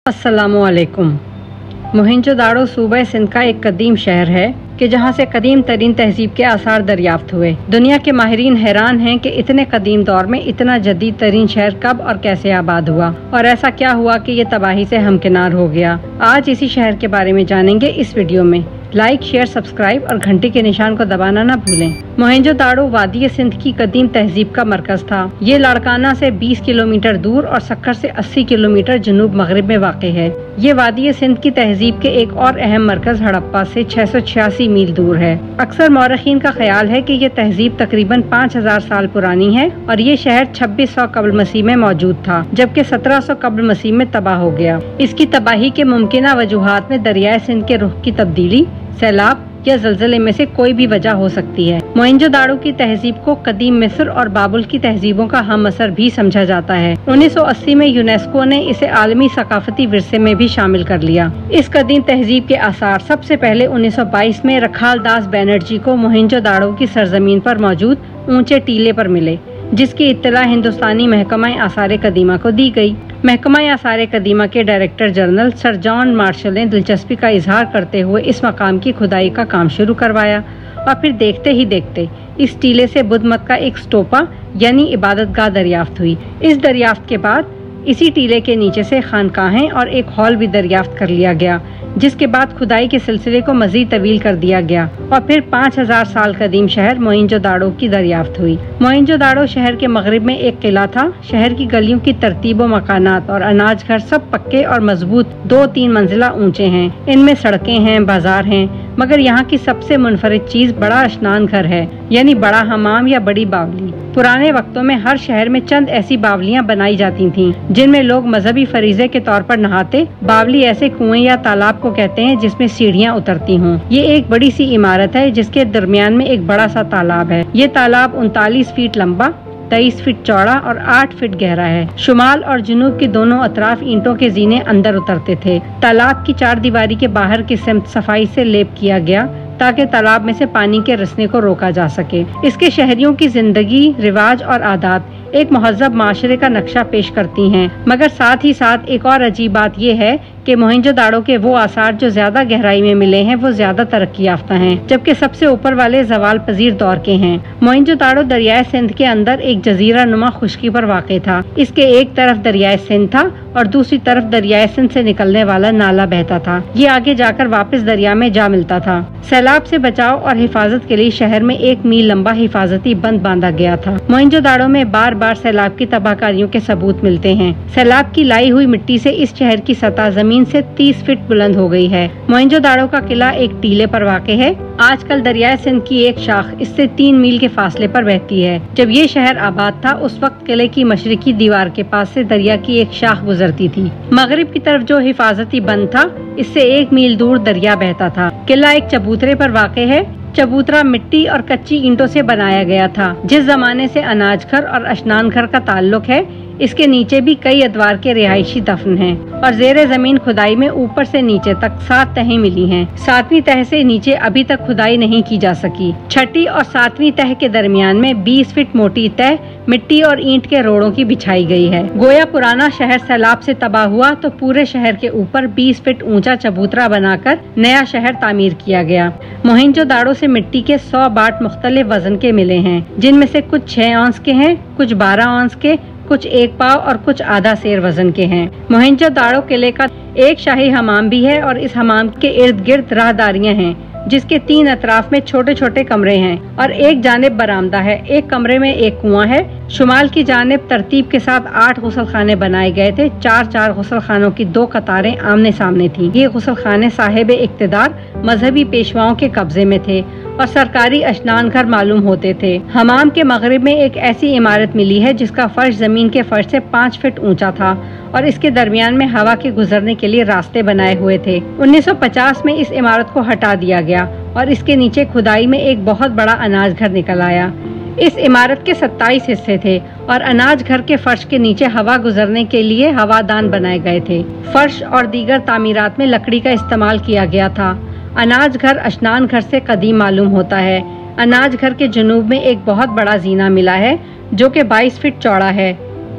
अस्सलामुअलैकुम। मोहनजोदाड़ो सूबा सिंध का एक कदीम शहर है कि जहाँ से कदीम तरीन तहजीब के आसार दरियाफ्त हुए। दुनिया के माहिरीन हैरान हैं कि इतने कदीम दौर में इतना जदीद तरीन शहर कब और कैसे आबाद हुआ और ऐसा क्या हुआ कि ये तबाही से हमकिनार हो गया। आज इसी शहर के बारे में जानेंगे इस वीडियो में। लाइक, शेयर, सब्सक्राइब और घंटी के निशान को दबाना न भूलें। मोहनजोदाड़ो वादी सिंध की कदीम तहजीब का मरकज था। ये लाड़काना से 20 किलोमीटर दूर और सक्कर से 80 किलोमीटर जनूब मगरिब में वाक़ है। ये वादी सिंध की तहजीब के एक और अहम मरकज हड़प्पा से 686 मील दूर है। अक्सर मौरखीन का ख्याल है कि ये तहजीब तकरीबन 5000 साल पुरानी है और ये शहर 2600 कब्ल मसीह में मौजूद था, जबकि 1700 कब्ल मसीह में तबाह हो गया। इसकी तबाही के मुमकिना वजूहात में दरियाए सिंध के रुख की तब्दीली, सैलाब या ज़लज़ले में से कोई भी वजह हो सकती है। मोहनजोदाड़ो की तहजीब को कदीम मिस्र और बाबुल की तहजीबों का हम असर भी समझा जाता है। 1980 में यूनेस्को ने इसे आलमी सकाफती विरसे में भी शामिल कर लिया। इस कदीम तहजीब के आसार सबसे पहले 1922 में रखालदास बैनर्जी को मोहनजोदाड़ो की सरजमीन पर मौजूद ऊंचे टीले पर मिले, जिसकी इत्तला हिंदुस्तानी महकमा आसार कदीमा को दी गई। महकमा आसार कदीमा के director general sir John Marshall ने दिलचस्पी का इजहार करते हुए इस मकाम की खुदाई का काम शुरू करवाया और फिर देखते ही देखते इस टीले से बुद्ध मत का एक स्टोपा यानी इबादतगाह दरियाफ्त हुई। इस दरियाफ्त के बाद इसी टीले के नीचे से खानकाहें और एक हॉल भी दरियाफ्त कर लिया गया, जिसके बाद खुदाई के सिलसिले को मजीद तवील कर दिया गया और फिर 5000 साल कदीम शहर मोहनजोदाड़ो की दरियाफ्त हुई। मोहनजोदाड़ो शहर के मगरिब में एक किला था। शहर की गलियों की तरतीब व मकानात और अनाज घर सब पक्के और मजबूत 2-3 मंजिला ऊंचे हैं। इनमें सड़कें हैं, बाजार हैं, मगर यहाँ की सबसे मुनफरिद चीज बड़ा स्नान घर है, यानी बड़ा हमाम या बड़ी बावली। पुराने वक्तों में हर शहर में चंद ऐसी बावलियाँ बनाई जाती थीं, जिनमें लोग मजहबी फरीजे के तौर पर नहाते। बावली ऐसे कुएं या तालाब को कहते हैं जिसमें सीढ़ियाँ उतरती हों। ये एक बड़ी सी इमारत है जिसके दरमियान में एक बड़ा सा तालाब है। ये तालाब 39 फीट लंबा, 23 फीट चौड़ा और 8 फीट गहरा है। शुमाल और जुनूब के दोनों अतराफ ईंटों के जीने अंदर उतरते थे। तालाब की 4 दीवारी के बाहर की सिमत सफाई से लेप किया गया ताकि तालाब में से पानी के रिसने को रोका जा सके। इसके शहरियों की जिंदगी, रिवाज और आदात एक महज़ब माशरे का नक्शा पेश करती हैं, मगर साथ ही साथ एक और अजीब बात यह है कि मोहनजोदाड़ो के वो आसार जो ज्यादा गहराई में मिले हैं वो ज्यादा तरक्की याफ्ता हैं, जबकि सबसे ऊपर वाले जवाल पजीर दौर के हैं। मोहनजोदाड़ो दरियाए सिंध के अंदर एक जजीरा नुमा खुश्की पर वाक़ था। इसके एक तरफ दरियाए सिंध था और दूसरी तरफ दरियाए सिंध से निकलने वाला नाला बहता था। ये आगे जाकर वापस दरिया में जा मिलता था। सैलाब से बचाव और हिफाजत के लिए शहर में 1 मील लंबा हिफाजती बंद बांधा गया था। मोहनजोदाड़ो में बार बार सैलाब की तबाहकारियों के सबूत मिलते हैं। सैलाब की लाई हुई मिट्टी से इस शहर की सतह जमीन से 30 फीट बुलंद हो गई है। मोहनजोदाड़ो का किला एक टीले पर वाक़ है। आजकल दरियाए सिंध की एक शाख इससे 3 मील के फासले पर बहती है। जब ये शहर आबाद था उस वक्त किले की मशरिकी दीवार के पास से दरिया की एक शाख गुजरती थी। मगरिब की तरफ जो हिफाजती बंद था इससे 1 मील दूर दरिया बहता था। किला एक चबूतरे पर वाक़ है। चबूतरा मिट्टी और कच्ची ईंटों से बनाया गया था। जिस जमाने से अनाज घर और अशनान घर का ताल्लुक है, इसके नीचे भी कई अदवार के रिहायशी दफन हैं और जेरे जमीन खुदाई में ऊपर से नीचे तक 7 तहें मिली हैं। 7वीं तह से नीचे अभी तक खुदाई नहीं की जा सकी। 6ठी और 7वीं तह के दरमियान में 20 फीट मोटी तह मिट्टी और ईंट के रोड़ों की बिछाई गई है। गोया पुराना शहर सैलाब से तबाह हुआ तो पूरे शहर के ऊपर 20 फीट ऊंचा चबूतरा बनाकर नया शहर तामीर किया गया। मोहनजोदाड़ो से मिट्टी के 100 बाट मुख्तलिफ वजन के मिले हैं, जिनमें से कुछ 6 औंस के हैं, कुछ 12 औंस के, कुछ 1 पाव और कुछ आधा सेर वजन के हैं। मोहनजोदाड़ो किले का एक शाही हमाम भी है और इस हमाम के इर्द गिर्द राहदारियां हैं, जिसके 3 अतराफ में छोटे छोटे कमरे हैं और एक जानिब बरामदा है। एक कमरे में एक कुआं है। शुमाल की जानिब तरतीब के साथ 8 गुसल खाने बनाए गए थे। 4-4 गुसल खानों की 2 कतारें आमने सामने थीं। ये गुसल खाने साहिब इक्तदार मजहबी पेशवाओं के कब्जे में थे और सरकारी अशनान घर मालूम होते थे। हमाम के मगरिब में एक ऐसी इमारत मिली है जिसका फर्श जमीन के फर्श से 5 फीट ऊंचा था और इसके दरमियान में हवा के गुजरने के लिए रास्ते बनाए हुए थे। 1950 में इस इमारत को हटा दिया गया और इसके नीचे खुदाई में एक बहुत बड़ा अनाज घर निकल आया। इस इमारत के 27 हिस्से थे और अनाज घर के फर्श के नीचे हवा गुजरने के लिए हवादान बनाए गए थे। फर्श और दीगर तामीरात में लकड़ी का इस्तेमाल किया गया था। अनाज घर अशनान घर से कदीम मालूम होता है। अनाज घर के जुनूब में एक बहुत बड़ा जीना मिला है जो कि 22 फीट चौड़ा है।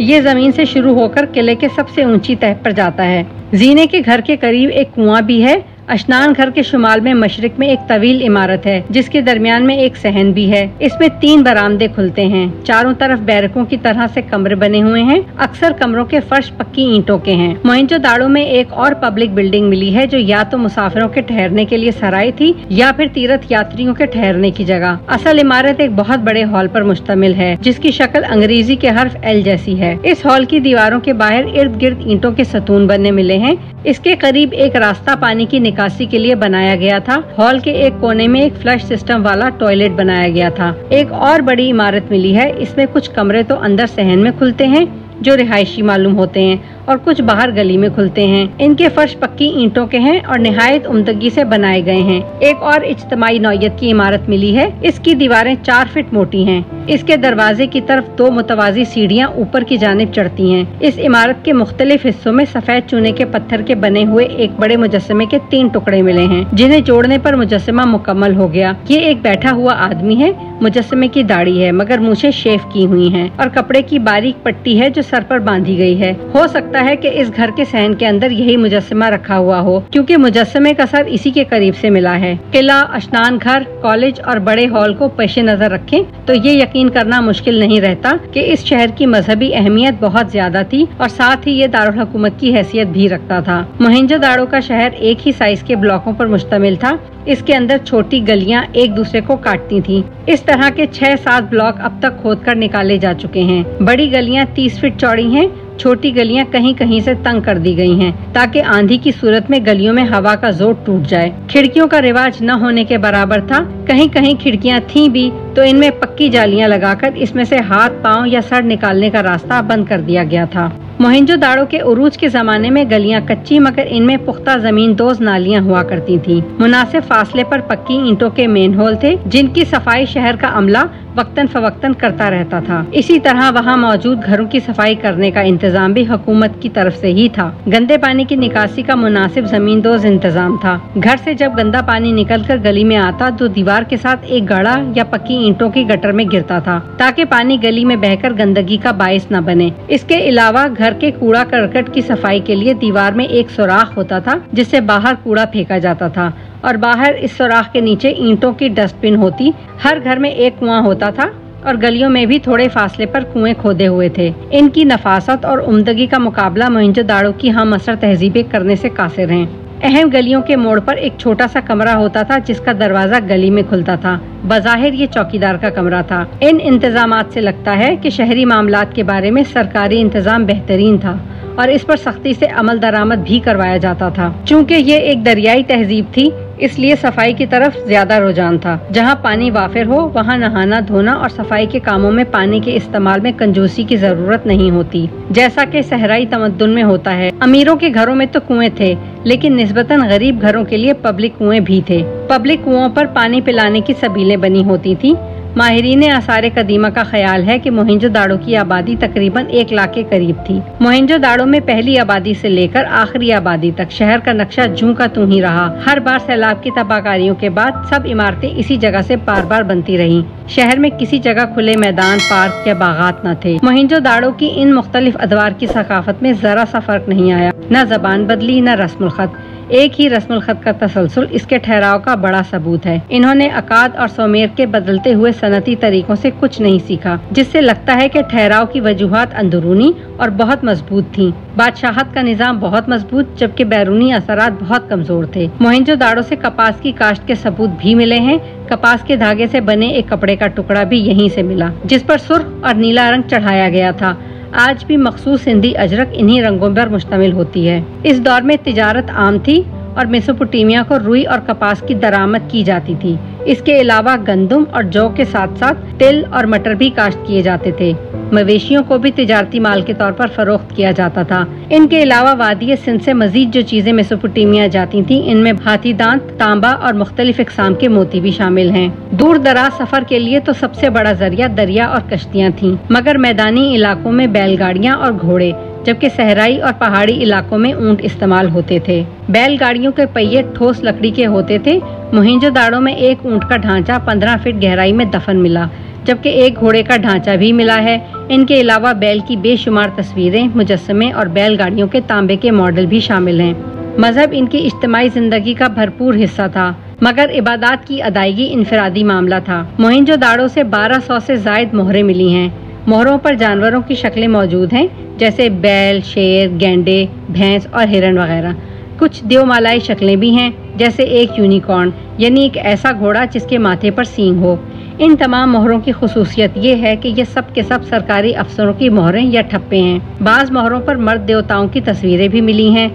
ये जमीन से शुरू होकर किले के सबसे ऊंची तह पर जाता है। जीने के घर के करीब एक कुआं भी है। अशनान घर के शुमाल में मशरिक में एक तवील इमारत है जिसके दरमियान में एक सहन भी है। इसमें 3 बरामदे खुलते हैं। चारों तरफ बैरकों की तरह से कमरे बने हुए हैं। अक्सर कमरों के फर्श पक्की ईंटों के हैं। मोहनजोदाड़ो में एक और पब्लिक बिल्डिंग मिली है जो या तो मुसाफिरों के ठहरने के लिए सराय थी या फिर तीर्थ यात्रियों के ठहरने की जगह। असल इमारत एक बहुत बड़े हॉल पर मुश्तमिल है जिसकी शक्ल अंग्रेजी के हर्फ एल जैसी है। इस हॉल की दीवारों के बाहर इर्द गिर्द ईंटों के सतून बने मिले हैं। इसके करीब एक रास्ता पानी की निकासी के लिए बनाया गया था। हॉल के एक कोने में एक फ्लश सिस्टम वाला टॉयलेट बनाया गया था। एक और बड़ी इमारत मिली है। इसमें कुछ कमरे तो अंदर सहन में खुलते हैं जो रिहायशी मालूम होते हैं और कुछ बाहर गली में खुलते हैं। इनके फर्श पक्की ईंटों के हैं और निहायत उम्दगी से बनाए गए हैं। एक और इज्तिमाई नौयत की इमारत मिली है। इसकी दीवारें 4 फीट मोटी हैं। इसके दरवाजे की तरफ 2 मुतवाजी सीढ़ियां ऊपर की जानिब चढ़ती हैं। इस इमारत के मुख्तलिफ हिस्सों में सफेद चूने के पत्थर के बने हुए एक बड़े मुजस्समे के 3 टुकड़े मिले हैं जिन्हें जोड़ने पर मुजस्समा मुकम्मल हो गया। ये एक बैठा हुआ आदमी है। मुजस्समे की दाढ़ी है मगर मूछें शेव की हुई हैं और कपड़े की बारीक पट्टी है जो सर पर बांधी गई है। हो सकता है कि इस घर के सहन के अंदर यही मुजस्समा रखा हुआ हो क्योंकि मुजस्समे का सर इसी के करीब से मिला है। किला, अशनान घर, कॉलेज और बड़े हॉल को पेश नजर रखें तो ये यकीन करना मुश्किल नहीं रहता कि इस शहर की मजहबी अहमियत बहुत ज्यादा थी और साथ ही ये दारुल हुकूमत की हैसियत भी रखता था। मोहनजोदाड़ो का शहर एक ही साइज के ब्लॉकों पर मुश्तमिल था। इसके अंदर छोटी गलियां एक दूसरे को काटती थीं। इस तरह के 6-7 ब्लॉक अब तक खोदकर निकाले जा चुके हैं। बड़ी गलियां 30 फीट चौड़ी हैं। छोटी गलियां कहीं कहीं से तंग कर दी गई हैं ताकि आंधी की सूरत में गलियों में हवा का जोर टूट जाए। खिड़कियों का रिवाज न होने के बराबर था। कहीं कहीं खिड़कियां थीं भी तो इनमें पक्की जालियां लगाकर इसमें से हाथ, पांव या सर निकालने का रास्ता बंद कर दिया गया था। मोहनजोदाड़ो के उरूज के जमाने में गलियां कच्ची मगर इनमें पुख्ता जमीन दोज नालियां हुआ करती थीं। मुनासिब फासले पर पक्की ईंटों के मेन होल थे जिनकी सफाई शहर का अमला वक्तन फवक्तन करता रहता था। इसी तरह वहाँ मौजूद घरों की सफाई करने का इंतजाम भी हुकूमत की तरफ से ही था। गंदे पानी की निकासी का मुनासिब जमीन दोज इंतजाम था। घर से जब गंदा पानी निकलकर गली में आता तो दीवार के साथ एक गड़ा या पक्की ईंटों की गटर में गिरता था ताकि पानी गली में बहकर गंदगी का बाइस न बने। इसके अलावा घर के कूड़ा करकट की सफाई के लिए दीवार में एक सुराख होता था जिससे बाहर कूड़ा फेंका जाता था और बाहर इस सुराख के नीचे ईंटों की डस्टबिन होती। हर घर में एक कुआं होता था और गलियों में भी थोड़े फासले पर कुएं खोदे हुए थे। इनकी नफासत और उम्दगी का मुकाबला मोहनजोदाड़ो की हम असर तहजीबें करने से कासिर हैं। अहम गलियों के मोड़ पर एक छोटा सा कमरा होता था जिसका दरवाजा गली में खुलता था। बज़ाहिर ये चौकीदार का कमरा था। इन इंतजामात से लगता है कि शहरी मामलात के बारे में सरकारी इंतजाम बेहतरीन था और इस पर सख्ती से अमल दरामद भी करवाया जाता था। चूँकि ये एक दरियाई तहजीब थी इसलिए सफाई की तरफ ज्यादा रुझान था। जहाँ पानी वाफिर हो वहाँ नहाना धोना और सफाई के कामों में पानी के इस्तेमाल में कंजूसी की जरूरत नहीं होती जैसा कि सहराई तमद्दुन में होता है। अमीरों के घरों में तो कुएं थे लेकिन निस्बतन गरीब घरों के लिए पब्लिक कुएं भी थे। पब्लिक कुओं पर पानी पिलाने की सबीलें बनी होती थी। माहिरीन आसार कदीमा का ख्याल है कि मोहनजोदाड़ो की आबादी तकरीबन 1 लाख के करीब थी। मोहनजोदाड़ो में पहली आबादी से लेकर आखिरी आबादी तक शहर का नक्शा जूं का तूं ही रहा। हर बार सैलाब की तबाहकारियों के बाद सब इमारतें इसी जगह से बार बार बनती रहीं। शहर में किसी जगह खुले मैदान, पार्क या बागात न थे। मोहनजोदाड़ो की इन मुख्तलिफ अदवार की सकाफत में जरा सा फर्क नहीं आया। न जबान बदली न रस्मुल खत। एक ही रस्मुल खत का तसलसल इसके ठहराव का बड़ा सबूत है। इन्होंने अकाद और सोमेर के बदलते हुए सनती तरीकों से कुछ नहीं सीखा जिससे लगता है कि ठहराव की वजूहात अंदरूनी और बहुत मजबूत थीं। बादशाहत का निजाम बहुत मजबूत जबकि बैरूनी असरात बहुत कमजोर थे। मोहनजोदाड़ो से कपास की काश्त के सबूत भी मिले हैं। कपास के धागे से बने एक कपड़े का टुकड़ा भी यहीं से मिला जिस पर सुर्ख और नीला रंग चढ़ाया गया था। आज भी मखसूस सिंधी अजरक इन्हीं रंगों पर मुश्तमिल होती है। इस दौर में तिजारत आम थी और मेसोपोटामिया को रुई और कपास की दरामद की जाती थी। इसके अलावा गंदम और जौ के साथ साथ तिल और मटर भी काश्त किए जाते थे। मवेशियों को भी तिजारती माल के तौर पर फरोख्त किया जाता था। इनके अलावा वादी सिंध से मजीद जो चीजें मेसोपोटामिया जाती थीं इनमें हाथी दांत, तांबा और मुख्तलिफ इकसाम के मोती भी शामिल हैं। दूर दराज सफर के लिए तो सबसे बड़ा जरिया दरिया और कश्तियाँ थीं मगर मैदानी इलाकों में बैलगाड़ियाँ और घोड़े जबकि सहराई और पहाड़ी इलाकों में ऊंट इस्तेमाल होते थे। बैलगाड़ियों के पहिए ठोस लकड़ी के होते थे। मोहनजोदाड़ो में एक ऊंट का ढांचा 15 फीट गहराई में दफन मिला जबकि एक घोड़े का ढांचा भी मिला है। इनके अलावा बैल की बेशुमार तस्वीरें, मुजस्समे और बैलगाड़ियों के तांबे के मॉडल भी शामिल हैं। मजहब इनकी इज्तिमाई जिंदगी का भरपूर हिस्सा था, मगर इबादत की अदायगी इनफरादी मामला था। मोहनजोदाड़ो से 1200 से जायद मोहरें मिली हैं। मोहरों पर जानवरों की शक्लें मौजूद हैं, जैसे बैल, शेर, गैंडे, भैंस और हिरन वगैरह। कुछ देवमालाई शक्लें भी हैं, जैसे एक यूनिकॉर्न, यानी एक ऐसा घोड़ा जिसके माथे पर सींग हो। इन तमाम मोहरों की खुसूसियत ये है कि ये सब के सब सरकारी अफसरों की मोहरें या ठप्पे हैं। बाज़ मोहरों पर मर्द देवताओं की तस्वीरें भी मिली हैं।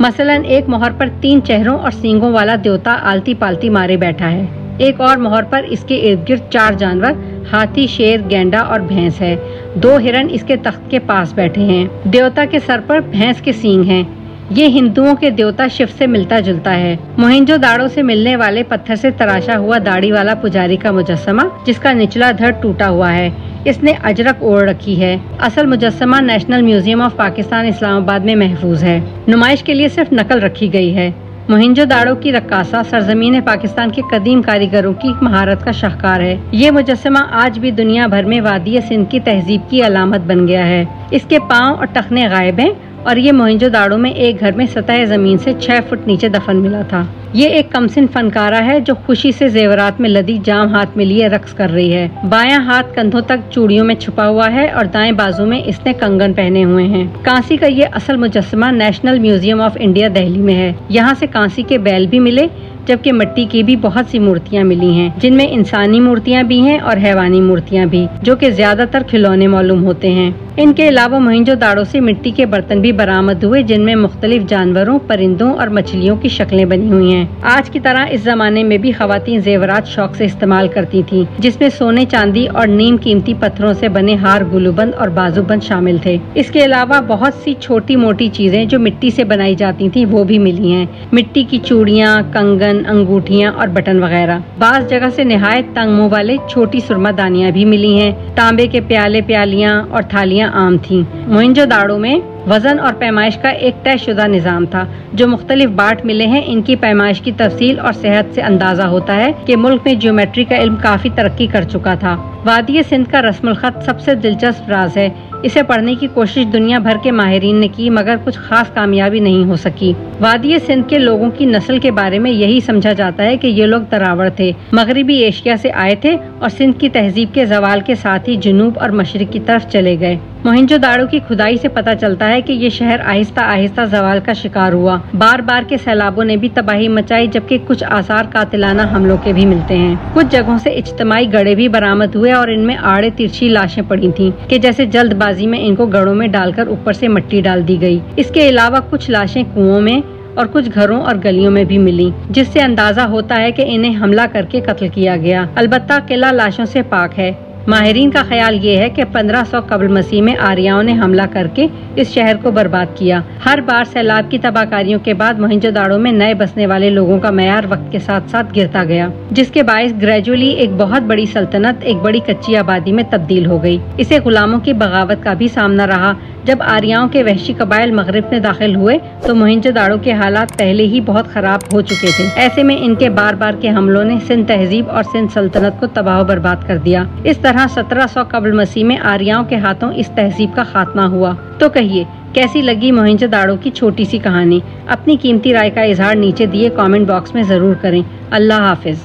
मसलन एक मोहर पर 3 चेहरों और सींगों वाला देवता आलती पालती मारे बैठा है। एक और मोहर पर इसके इर्द गिर्द 4 जानवर, हाथी, शेर, गैंडा और भैंस है। 2 हिरन इसके तख्त के पास बैठे हैं। देवता के सर पर भैंस के सींग हैं। ये हिंदुओं के देवता शिव से मिलता जुलता है। मोहनजोदाड़ो से मिलने वाले पत्थर से तराशा हुआ दाढ़ी वाला पुजारी का मुजस्समा, जिसका निचला धड़ टूटा हुआ है, इसने अजरक ओढ़ रखी है। असल मुजस्समा National Museum of Pakistan Islamabad में महफूज है। नुमाइश के लिए सिर्फ नकल रखी गई है। मोहनजोदाड़ो की रक्कासा सरजमीन पाकिस्तान के कदीम कारीगरों की महारत का शाहकार है। ये मुजस्समा आज भी दुनिया भर में वादी सिंध की तहजीब की अलामत बन गया है। इसके पाँव और टखने गायब हैं और ये मोहनजोदाड़ो में एक घर में सतह जमीन से 6 फुट नीचे दफन मिला था। ये एक कमसिन फनकारा है जो खुशी से जेवरात में लदी जाम हाथ में लिए रक्स कर रही है। बायां हाथ कंधों तक चूड़ियों में छुपा हुआ है और दाएं बाजू में इसने कंगन पहने हुए हैं। कांसी का ये असल मुजस्समा National Museum of India Delhi में है। यहाँ से कांसी के बैल भी मिले, जबकि मिट्टी की भी बहुत सी मूर्तियाँ मिली हैं, जिनमें इंसानी मूर्तियाँ भी हैं और हैवानी मूर्तियाँ भी, जो कि ज्यादातर खिलौने मालूम होते हैं। इनके अलावा मोहनजोदाड़ो से मिट्टी के बर्तन भी बरामद हुए, जिनमें मुख्तलिफ जानवरों, परिंदों और मछलियों की शक्लें बनी हुई हैं। आज की तरह इस जमाने में भी खवातीन जेवरात शौक से इस्तेमाल करती थीं, जिसमें सोने, चांदी और नीम कीमती पत्थरों से बने हार, गुलूबंद और बाजूबंद शामिल थे। इसके अलावा बहुत सी छोटी मोटी चीजें जो मिट्टी से बनाई जाती थी वो भी मिली हैं। मिट्टी की चूड़ियाँ, कंगन, अंगूठियाँ और बटन वगैरह। बाज़ जगह से निहायत तंग मुंह वाले छोटी सुरमादानियाँ भी मिली हैं। तांबे के प्याले, प्यालियाँ और थालियाँ आम थीं। मोहनजोदाड़ो में वजन और पैमाइश का एक तयशुदा निज़ाम था। जो मुख्तलिफ बाट मिले हैं, इनकी पैमाइश की तफसील और सेहत से अंदाजा होता है कि मुल्क में ज्योमेट्री का इल्म काफी तरक्की कर चुका था। वादी सिंध का रस्मुल खत सबसे दिलचस्प राज है। इसे पढ़ने की कोशिश दुनिया भर के माहिरीन ने की, मगर कुछ खास कामयाबी नहीं हो सकी। वादी सिंध के लोगों की नस्ल के बारे में यही समझा जाता है कि ये लोग तरावड़ थे, मगरबी एशिया से आए थे और सिंध की तहजीब के जवाल के साथ ही जुनूब और मशरिक की तरफ चले गए। मोहनजोदाड़ो की खुदाई से पता चलता है कि ये शहर आहिस्ता आहिस्ता जवाल का शिकार हुआ। बार बार के सैलाबों ने भी तबाही मचाई, जबकि कुछ आसार कातिलाना हमलों के भी मिलते हैं। कुछ जगहों से इज्तिमाई गड़े भी बरामद हुए और इनमें आड़े तिरछी लाशें पड़ी थीं कि जैसे जल्दबाजी में इनको गड़ों में डालकर ऊपर से मिट्टी डाल दी गई। इसके अलावा कुछ लाशें कुओं में और कुछ घरों और गलियों में भी मिली, जिससे अंदाजा होता है कि इन्हें हमला करके कत्ल किया गया। अलबत्ता किला लाशों से पाक है। माहिरीन का ख्याल ये है कि 1500 कब्ल मसीह में आर्याओं ने हमला करके इस शहर को बर्बाद किया। हर बार सैलाब की तबाहकारियों के बाद मोहनजोदाड़ो में नए बसने वाले लोगों का मयार वक्त के साथ साथ गिरता गया, जिसके बायस ग्रेजुअली एक बहुत बड़ी सल्तनत एक बड़ी कच्ची आबादी में तब्दील हो गई। इसे गुलामों की बगावत का भी सामना रहा। जब आर्याओं के वहशी कबाइल मगरिब में दाखिल हुए तो मोहनजोदाड़ो के हालात पहले ही बहुत खराब हो चुके थे। ऐसे में इनके बार बार के हमलों ने सिंध तहजीब और सिंध सल्तनत को तबाह बर्बाद कर दिया। इस तरह 1700 कब्ल मसीह में आर्याओं के हाथों इस तहजीब का खात्मा हुआ। तो कहिए, कैसी लगी मोहनजोदाड़ो की छोटी सी कहानी? अपनी कीमती राय का इजहार नीचे दिए कमेंट बॉक्स में जरूर करें। अल्लाह हाफिज।